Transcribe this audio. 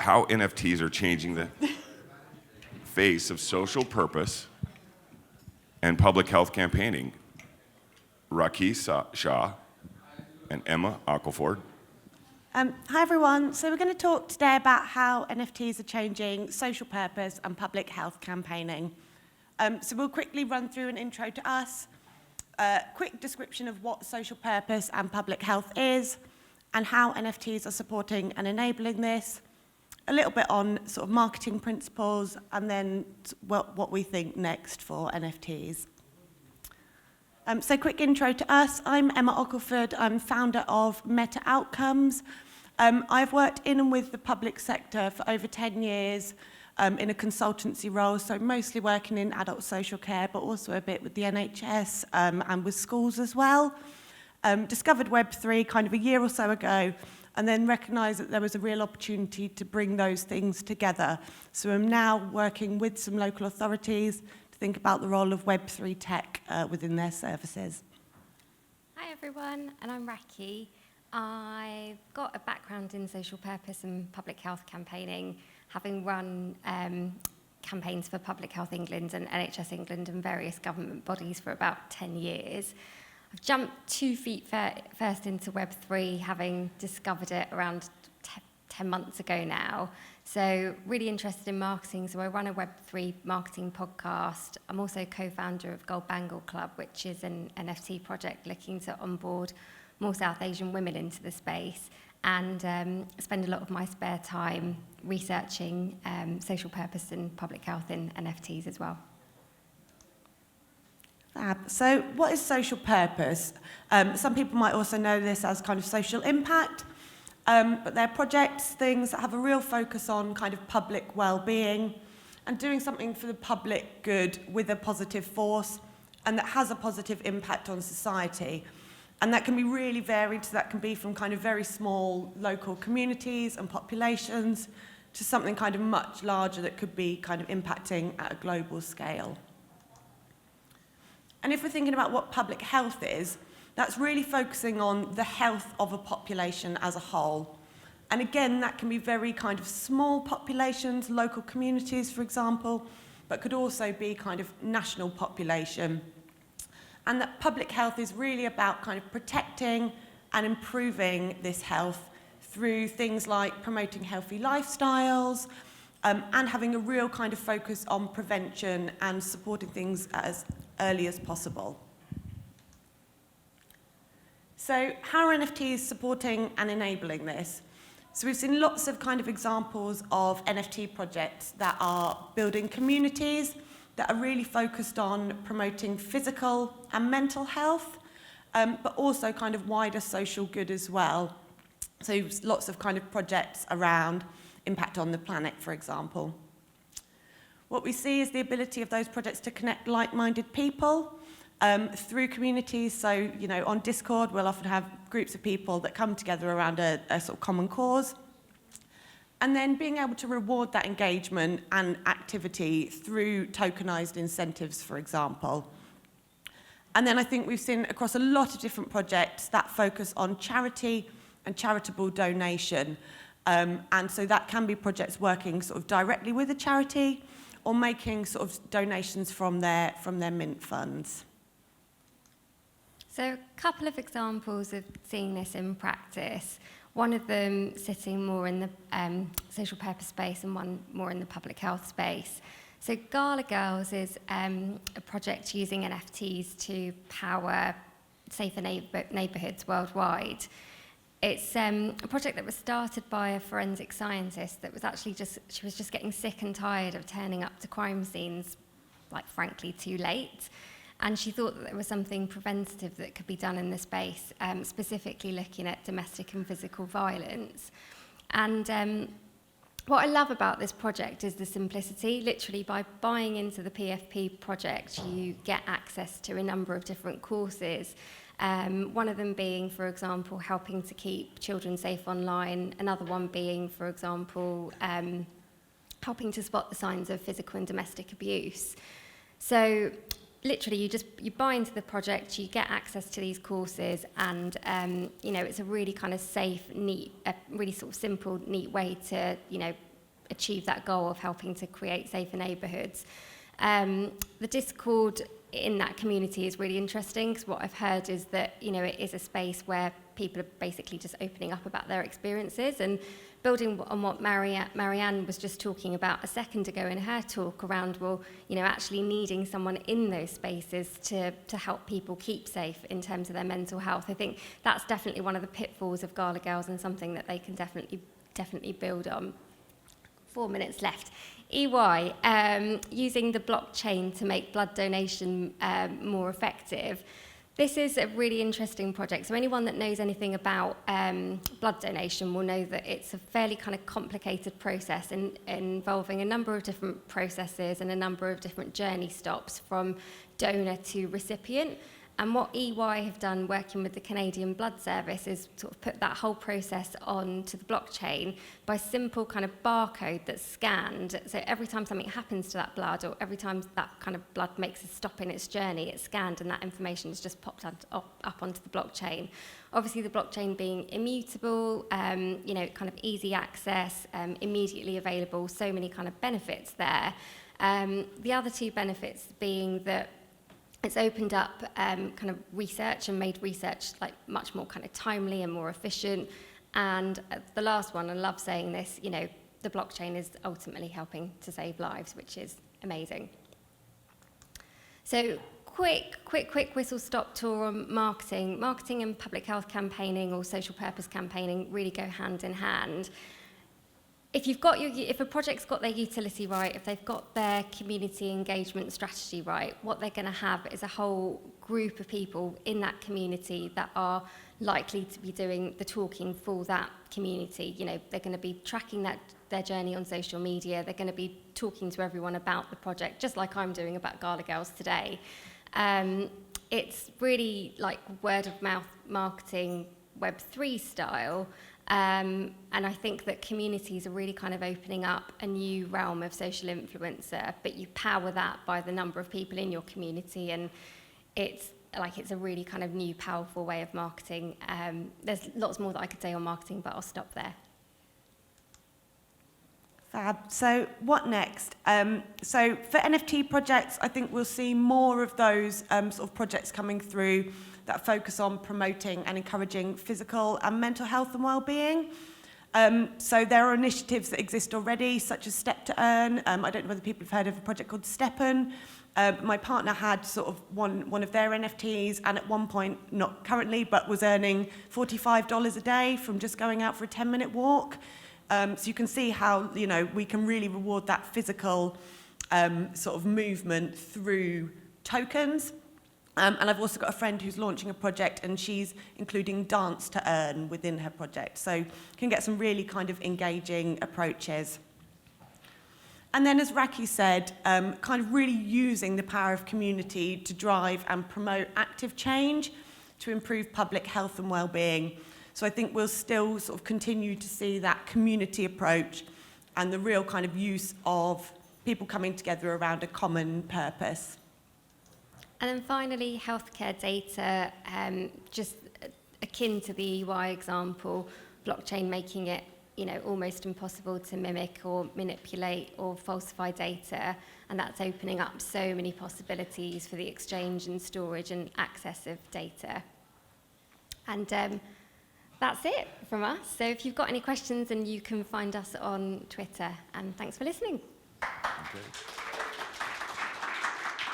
how NFTs are changing the face of social purpose and public health campaigning. Rakhee, Shah, and Emma Ockelford. Hi everyone. So we're going to talk today about how NFTs are changing social purpose and public health campaigning. So we'll quickly run through an intro to us, a quick description of what social purpose and public health is, and how NFTs are supporting and enabling this, a little bit on sort of marketing principles, and then what we think next for NFTs. So quick intro to us. I'm Emma Ockelford. I'm founder of Meta Outcomes. I've worked in and with the public sector for over 10 years in a consultancy role, so mostly working in adult social care, but also a bit with the NHS and with schools as well. Discovered Web3 kind of a year or so ago, and then recognised that there was a real opportunity to bring those things together. So I'm now working with some local authorities to think about the role of Web3 tech within their services. Hi everyone, and I'm Rakhee. I've got a background in social purpose and public health campaigning, having run campaigns for Public Health England and NHS England and various government bodies for about 10 years. I've jumped 2 feet first into Web3, having discovered it around 10 months ago now. So really interested in marketing, so I run a Web3 marketing podcast. I'm also co-founder of Gold Bangle Club, which is an NFT project looking to onboard more South Asian women into the space, and spend a lot of my spare time researching social purpose and public health in NFTs as well. Fab. So what is social purpose? Some people might also know this as kind of social impact, but they're projects, things that have a real focus on kind of public well-being and doing something for the public good with a positive force and that has a positive impact on society. And that can be really varied, so that can be from kind of very small local communities and populations to something kind of much larger that could be kind of impacting at a global scale. And if we're thinking about what public health is, that's really focusing on the health of a population as a whole. And again, that can be very kind of small populations, local communities, for example, but could also be kind of national population. And that public health is really about kind of protecting and improving this health through things like promoting healthy lifestyles and having a real kind of focus on prevention and supporting things as early as possible. So how are NFTs supporting and enabling this? So we've seen lots of kind of examples of NFT projects that are building communities that are really focused on promoting physical and mental health, but also kind of wider social good as well. So lots of kind of projects around impact on the planet, for example. What we see is the ability of those projects to connect like-minded people through communities. So, you know, on Discord, we'll often have groups of people that come together around a sort of common cause. And then being able to reward that engagement and activity through tokenized incentives, for example. And then I think we've seen across a lot of different projects that focus on charity and charitable donation. And so that can be projects working sort of directly with a charity or making sort of donations from their mint funds. So a couple of examples of seeing this in practice. One of them sitting more in the social purpose space and one more in the public health space. So Gala Girls is a project using NFTs to power safer neighbourhoods worldwide. It's a project that was started by a forensic scientist that was actually she was just getting sick and tired of turning up to crime scenes, like frankly, too late. And she thought that there was something preventative that could be done in the space, specifically looking at domestic and physical violence. And what I love about this project is the simplicity. Literally, by buying into the PFP project, you get access to a number of different courses. One of them being, for example, helping to keep children safe online. Another one being, for example, helping to spot the signs of physical and domestic abuse. So literally, you buy into the project, you get access to these courses, and it's a really kind of safe, neat, a really sort of simple, neat way to achieve that goal of helping to create safer neighbourhoods. The Discord in that community is really interesting, because what I've heard is that, you know, it is a space where people are basically just opening up about their experiences, and building on what Marianne was just talking about a second ago in her talk around, well, you know, actually needing someone in those spaces to help people keep safe in terms of their mental health. I think that's definitely one of the pitfalls of Gala Girls, and something that they can definitely build on. 4 minutes left. EY, using the blockchain to make blood donation more effective. This is a really interesting project. So anyone that knows anything about blood donation will know that it's a fairly kind of complicated process involving a number of different processes and a number of different journey stops from donor to recipient. And what EY have done working with the Canadian Blood Service is sort of put that whole process onto the blockchain by simple kind of barcode that's scanned. So every time something happens to that blood, or every time that kind of blood makes a stop in its journey, it's scanned, and that information is just popped up onto the blockchain. Obviously, the blockchain being immutable, you know, kind of easy access, immediately available, so many kind of benefits there. The other two benefits being that it's opened up kind of research and made research like much more kind of timely and more efficient. And the last one, I love saying this, you know, the blockchain is ultimately helping to save lives, which is amazing. So quick whistle-stop tour on marketing. Marketing and public health campaigning or social purpose campaigning really go hand in hand. If a project's got their utility right, if they've got their community engagement strategy right, what they're going to have is a whole group of people in that community that are likely to be doing the talking for that community. You know, they're going to be tracking their journey on social media. They're going to be talking to everyone about the project, just like I'm doing about Gala Girls today. It's really like word of mouth marketing, Web3 style. And I think that communities are really kind of opening up a new realm of social influencer, but you power that by the number of people in your community, and it's a really kind of new, powerful way of marketing. There's lots more that I could say on marketing, but I'll stop there. Fab. So what next? So for NFT projects, I think we'll see more of those sort of projects coming through that focus on promoting and encouraging physical and mental health and well-being. So there are initiatives that exist already, such as Step to Earn. I don't know whether people have heard of a project called Steppen. My partner had sort of one of their NFTs, and at one point, not currently, but was earning $45 a day from just going out for a 10-minute walk. So you can see how, you know, we can really reward that physical sort of movement through tokens. And I've also got a friend who's launching a project, and she's including dance to earn within her project. So you can get some really kind of engaging approaches. And then, as Rakhee said, kind of really using the power of community to drive and promote active change to improve public health and well-being. So I think we'll still sort of continue to see that community approach and the real kind of use of people coming together around a common purpose. And then finally, healthcare data, just akin to the EY example, blockchain making it, you know, almost impossible to mimic or manipulate or falsify data, and that's opening up so many possibilities for the exchange and storage and access of data. And that's it from us. So if you've got any questions, and you can find us on Twitter. And thanks for listening. Okay.